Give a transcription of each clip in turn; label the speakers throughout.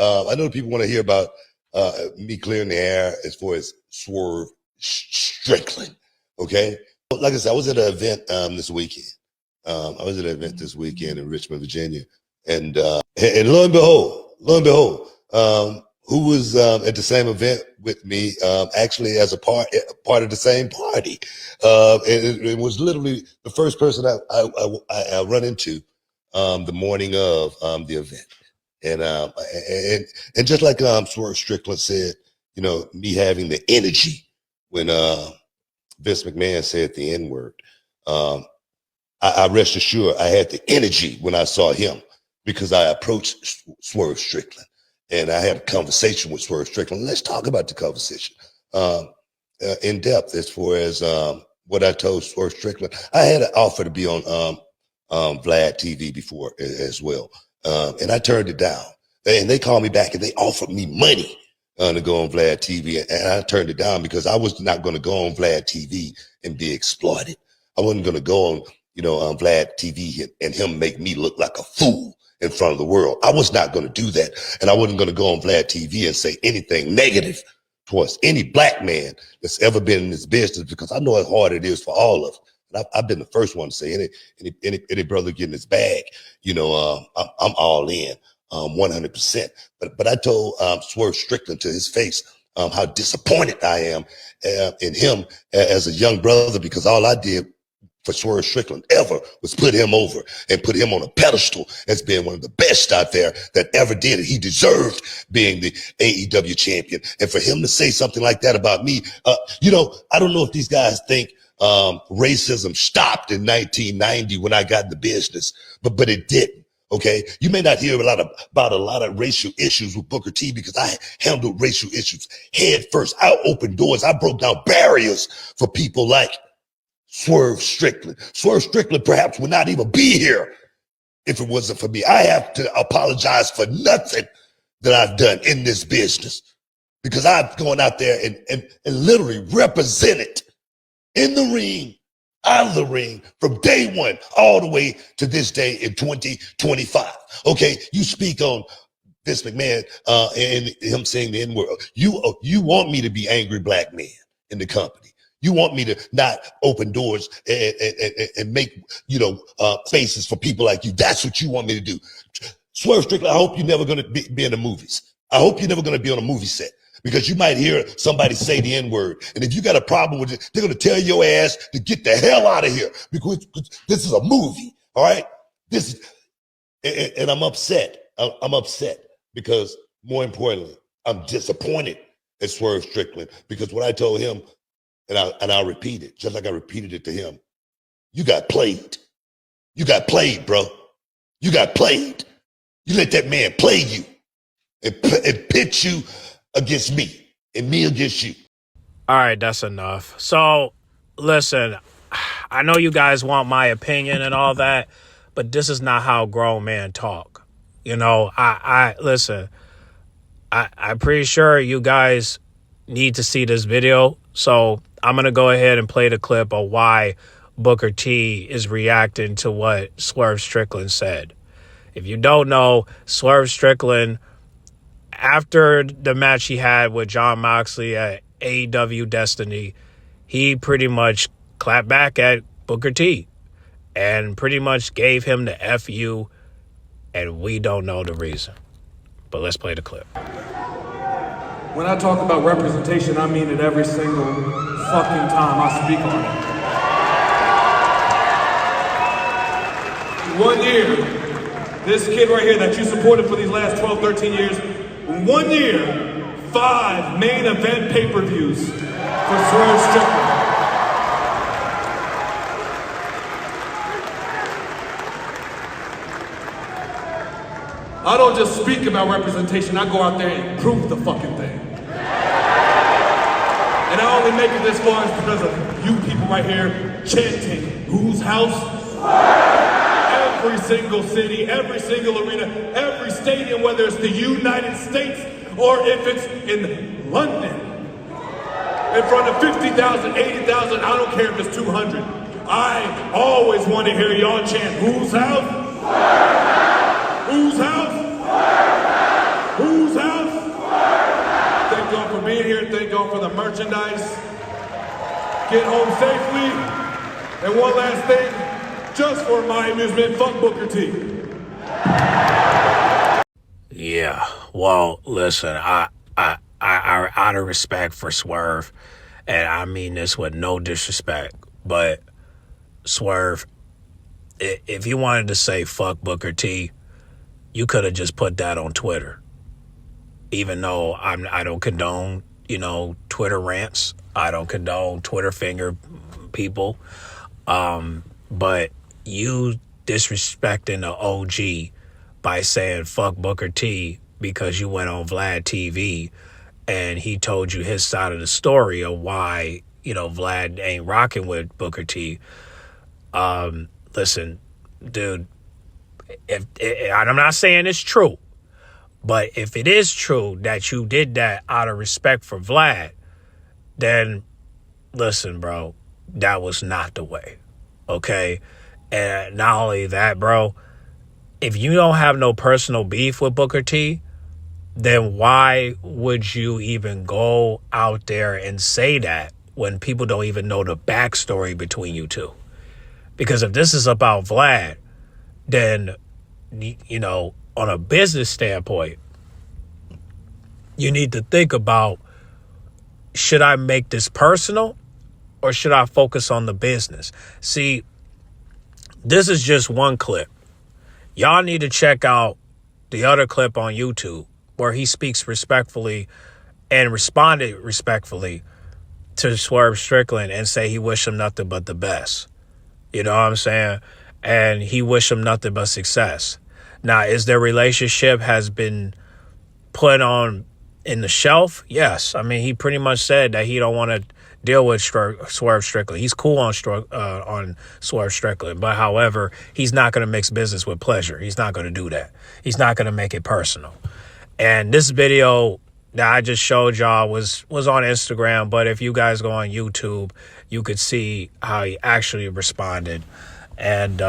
Speaker 1: I know people want to hear about me clearing the air as far as Swerve Strickland. Okay, like I said, I was at an event this weekend. I was at an event this weekend in Richmond, Virginia, and lo and behold, who was at the same event with me, actually as a part of the same party, and it was literally the first person I run into the morning of the event. And just like Swerve Strickland said, you know, me having the energy when Vince McMahon said the N-word, I rest assured I had the energy when I saw him, because I approached Swerve Strickland and I had a conversation with Swerve Strickland. Let's talk about the conversation in depth as far as what I told Swerve Strickland. I had an offer to be on Vlad TV before as well. And I turned it down. And they called me back and they offered me money to go on Vlad TV. And I turned it down because I was not going to go on Vlad TV and be exploited. I wasn't going to go on, you know, on Vlad TV and him make me look like a fool in front of the world. I was not going to do that. And I wasn't going to go on Vlad TV and say anything negative towards any black man that's ever been in this business, because I know how hard it is for all of them. And I've been the first one to say any brother getting his bag, you know, I'm all in 100%. But I told Swerve Strickland to his face how disappointed I am in him as a young brother, because all I did for Swerve Strickland ever was put him over and put him on a pedestal as being one of the best out there that ever did it. He deserved being the AEW champion. And for him to say something like that about me, you know, I don't know if these guys think racism stopped in 1990 when I got in the business, but it didn't. Okay, you may not hear about a lot of racial issues with Booker T, because I handled racial issues head first. I opened doors. I broke down barriers for people like Swerve Strickland. Swerve Strickland perhaps would not even be here if it wasn't for me. I have to apologize for nothing that I've done in this business, because I've gone out there and literally represented in the ring, out of the ring, from day one all the way to this day in 2025. Okay, you speak on Vince McMahon and him saying the N-word. You want me to be angry black man in the company. You want me to not open doors and make, you know, spaces for people like you. That's what you want me to do. Swerve Strickland, I hope you're never going to be in the movies. I hope you're never going to be on a movie set, because you might hear somebody say the N-word. And if you got a problem with it, they're going to tell your ass to get the hell out of here, because this is a movie. All right. And I'm upset. I'm upset because, more importantly, I'm disappointed at Swerve Strickland, because what I told him, and I'll repeat it, just like I repeated it to him. You got played. You got played, bro. You got played. You let that man play you and pit you against me and me against you.
Speaker 2: All right, that's enough. So, listen, I know you guys want my opinion and all that, but this is not how grown men talk. You know, listen, I'm pretty sure you guys need to see this video. So I'm going to go ahead and play the clip of why Booker T is reacting to what Swerve Strickland said. If you don't know, Swerve Strickland, after the match he had with Jon Moxley at AEW Destiny, he pretty much clapped back at Booker T and pretty much gave him the FU, and we don't know the reason. But let's play the clip.
Speaker 3: When I talk about representation, I mean it every single fucking time I speak on it. 1 year, this kid right here that you supported for these last 12, 13 years, 1 year, 5 main event pay-per-views for Swerve Strickland. I don't just speak about representation, I go out there and prove the fucking thing. And I only make it this far is because of you people right here chanting, whose house? Every single city, every single arena, every stadium, whether it's the United States or if it's in London, in front of 50,000, 80,000, I don't care if it's 200. I always want to hear y'all chant, whose house? Whose house? Whose y'all for the merchandise. Get home safely. And one last thing, just for my amusement, fuck Booker T.
Speaker 2: Yeah, well, listen, I out of respect for Swerve, and I mean this with no disrespect, but Swerve, if you wanted to say fuck Booker T, you could have just put that on Twitter. Even though I don't condone, Twitter rants. I don't condone Twitter finger people. But you disrespecting the OG by saying fuck Booker T because you went on Vlad TV and he told you his side of the story of why, Vlad ain't rocking with Booker T. Listen, dude, if I'm not saying it's true, but if it is true that you did that out of respect for Vlad, then listen, bro, that was not the way. Okay? And not only that, bro, if you don't have no personal beef with Booker T, then why would you even go out there and say that when people don't even know the backstory between you two? Because if this is about Vlad, then, on a business standpoint, you need to think about, should I make this personal or should I focus on the business? See, this is just one clip. Y'all need to check out the other clip on YouTube where he speaks respectfully and responded respectfully to Swerve Strickland and say he wished him nothing but the best. You know what I'm saying? And he wished him nothing but success. Now, is their relationship has been put on in the shelf? Yes. I mean, he pretty much said that he don't want to deal with Swerve Strickland. He's cool on Swerve Strickland. But however, he's not going to mix business with pleasure. He's not going to do that. He's not going to make it personal. And this video that I just showed y'all was on Instagram. But if you guys go on YouTube, you could see how he actually responded. And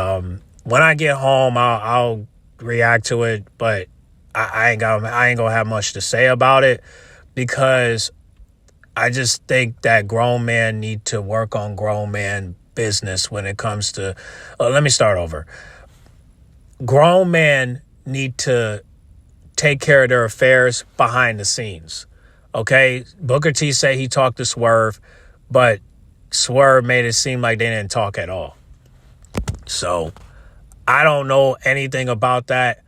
Speaker 2: when I get home, I'll react to it. But I ain't gonna have much to say about it because I just think that grown men need to work on grown man business when it comes to. Let me start over. Grown men need to take care of their affairs behind the scenes. Okay, Booker T said he talked to Swerve, but Swerve made it seem like they didn't talk at all. So I don't know anything about that.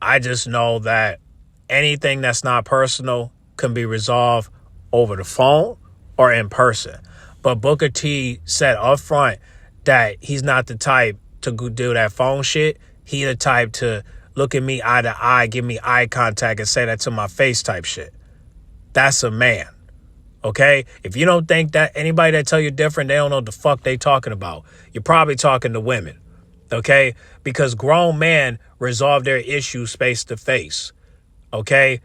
Speaker 2: I just know that anything that's not personal can be resolved over the phone or in person. But Booker T said up front that he's not the type to go do that phone shit. He the type to look at me eye to eye, give me eye contact and say that to my face type shit. That's a man. Okay? If you don't think that, anybody that tell you different, they don't know what the fuck they talking about. You're probably talking to women. Okay? Because grown men resolve their issues face to face. Okay?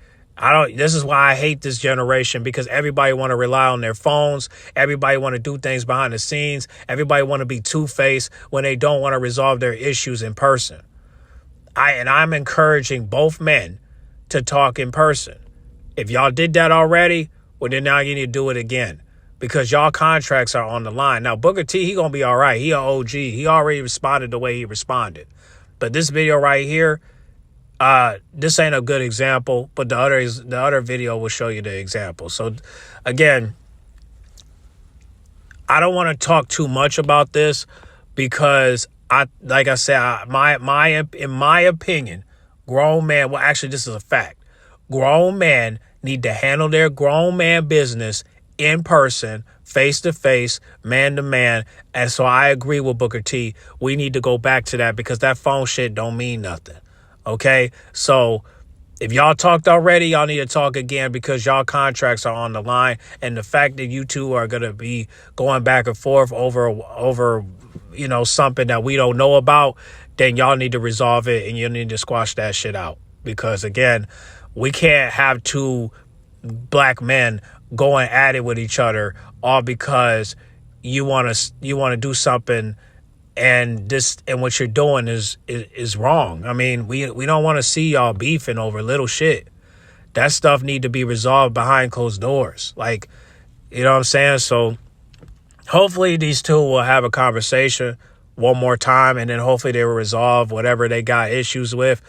Speaker 2: This is why I hate this generation, because everybody want to rely on their phones. Everybody want to do things behind the scenes. Everybody want to be two-faced when they don't want to resolve their issues in person. I'm encouraging both men to talk in person. If y'all did that already, well, then now you need to do it again, because y'all contracts are on the line. Now, Booker T, he gonna be all right. He an OG. He already responded the way he responded. But this video right here, this ain't a good example, but the other video will show you the example. So, again, I don't want to talk too much about this because like I said, in my opinion, grown men. Well, actually, this is a fact. Grown men need to handle their grown man business in person, face to face, man to man. And so I agree with Booker T. We need to go back to that because that phone shit don't mean nothing. Okay, so if y'all talked already, y'all need to talk again because y'all contracts are on the line. And the fact that you two are going to be going back and forth over something that we don't know about, then y'all need to resolve it and you need to squash that shit out. Because, again, we can't have two black men going at it with each other all because you want to do something and what you're doing is wrong. I mean, we don't want to see y'all beefing over little shit. that stuff need to be resolved behind closed doors. Like, you know what I'm saying? So hopefully these two will have a conversation one more time, and then hopefully they will resolve whatever they got issues with.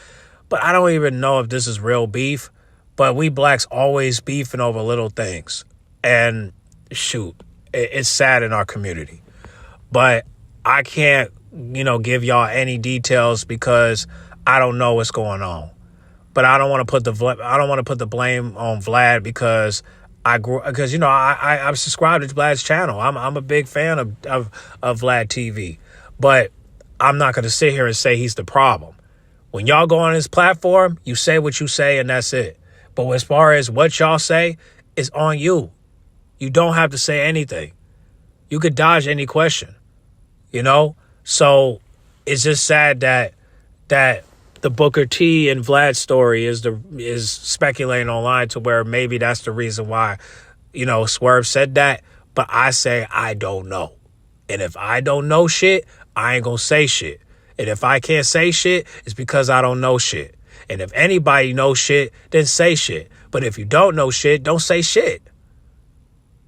Speaker 2: But I don't even know if this is real beef. But we blacks always beefing over little things. And shoot, it's sad in our community. But I can't, give y'all any details because I don't know what's going on. But I don't want to put the blame on Vlad because I'm subscribed to Vlad's channel. I'm a big fan of Vlad TV. But I'm not going to sit here and say he's the problem. When y'all go on his platform, you say what you say and that's it. But as far as what y'all say, it's on you. You don't have to say anything. You could dodge any question, So it's just sad that the Booker T and Vlad story is speculating online to where maybe that's the reason why, Swerve said that. But I say I don't know. And if I don't know shit, I ain't gonna say shit. And if I can't say shit, it's because I don't know shit. And if anybody knows shit, then say shit. But if you don't know shit, don't say shit.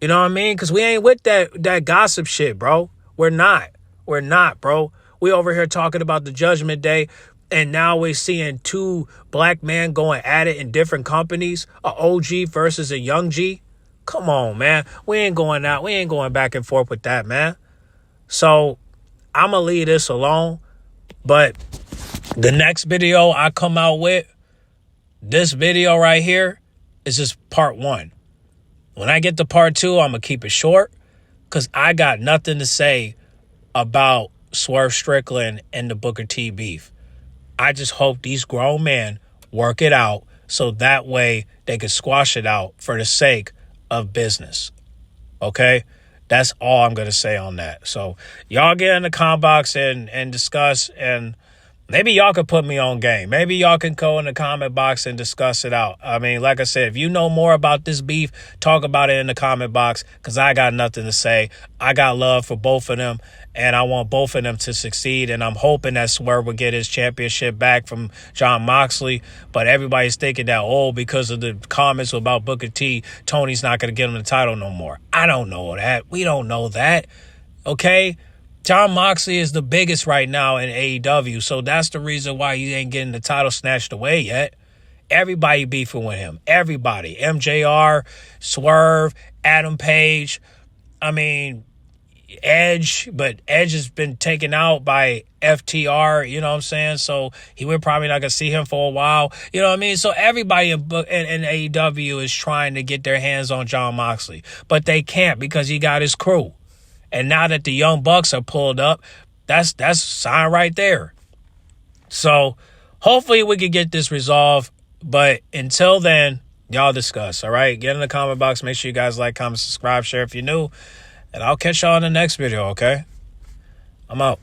Speaker 2: You know what I mean? Because we ain't with that gossip shit, bro. We're not. We're not, bro. We over here talking about the Judgment Day, and now we're seeing two black men going at it in different companies, a OG versus a young G. Come on, man. We ain't going out. We ain't going back and forth with that, man. So I'm going to leave this alone. But the next video I come out with, this video right here, is just part 1. When I get to part 2, I'm going to keep it short because I got nothing to say about Swerve Strickland and the Booker T beef. I just hope these grown men work it out so that way they can squash it out for the sake of business. Okay? That's all I'm going to say on that. So y'all get in the comment box and discuss, and maybe y'all could put me on game. Maybe y'all can go in the comment box and discuss it out. I mean, like I said, if you know more about this beef, talk about it in the comment box because I got nothing to say. I got love for both of them, and I want both of them to succeed, and I'm hoping that Swerve will get his championship back from Jon Moxley, but everybody's thinking that, because of the comments about Booker T, Tony's not going to get him the title no more. I don't know that. We don't know that, okay? Jon Moxley is the biggest right now in AEW, so that's the reason why he ain't getting the title snatched away yet. Everybody beefing with him. Everybody. MJR, Swerve, Adam Page. I mean, Edge, but Edge has been taken out by FTR, you know what I'm saying? So we're probably not going to see him for a while. You know what I mean? So everybody in AEW is trying to get their hands on Jon Moxley, but they can't because he got his crew. And now that the Young Bucks are pulled up, that's a sign right there. So hopefully we can get this resolved. But until then, y'all discuss, all right? Get in the comment box. Make sure you guys like, comment, subscribe, share if you're new. And I'll catch y'all in the next video, okay? I'm out.